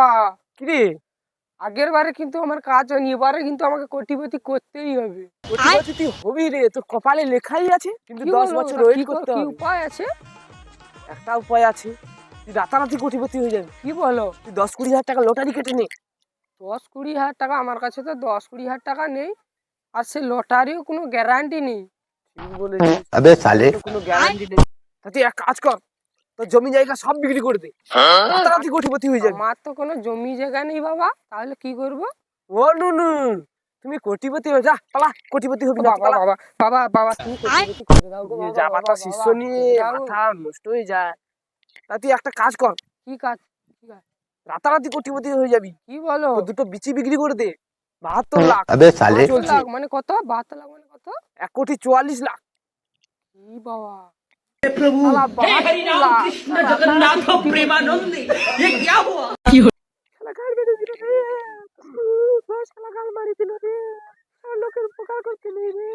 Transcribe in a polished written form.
বাবা। কি রে? আগের বারে কিন্তু আমার কাজ হয়নি, এবারে কিন্তু আমাকে কোটিপতি করতেই হবে। কোটিপতি তুই হবি রে, তোর কপালে লেখাই আছে, কিন্তু কি 10 বলো? বছর তা ওয়েট কি করতে কি হবে। উপায় আছে? একটা উপায় আছে, তুই রাতারাতি কোটিপতি হয়ে যাবি। কি বলো? তুই 10-20 হাজার টাকা লটারি কেটে নে। 10-20 হাজার টাকা? আমার কাছে তো 10-20 হাজার টাকা নেই, আর সে লটারিও কোনো গ্যারান্টি নেই। ঠিক বলেছিস, अबे साले কোনো গ্যারান্টি নেই। তা তুই এক কাজ কর, তোর জমি জায়গা সব বিক্রি করে দে, রাতারাতি কোটিপতি হয়ে যাবি। আমার তো কোনো জমি জায়গা নেই বাবা, তাহলে কি করবো? ও নুনু, তুমি কোটিপতি হয়ে যা, পালা, কোটিপতি হবি না, বাবা পালা। বাবা বাবা বাবা, তুমি কোটিপতি করে দাও গো বাবা, জামাতা বাবা, শীর্ষ বাবা, নিয়ে করে দাও। মাথা নষ্ট হয়ে যায়। তা তুই একটা কাজ কর, কি কাজ? কি কাজ? রাতারাতি কোটিপতি হয়ে যাবি। কি বলো? তো দুটো বিচি বিক্রি করে দে, 72 লাখ अबे साले 72 চলছে। লাখ মানে কত? 72 লাখ মানে কত? 1,44,00,000। কি বাবা, प्रभु শালা हे 72 हरि राम লাখ, कृष्ण রাতারাতি जगन्नाथ কোটিপতি। प्रेमानंदी ये क्या हुआ। শালা গাল মেরে দিল রে, শালা গাল মারি দিল রে, শালা লোকের উপকার করতে নেই রে।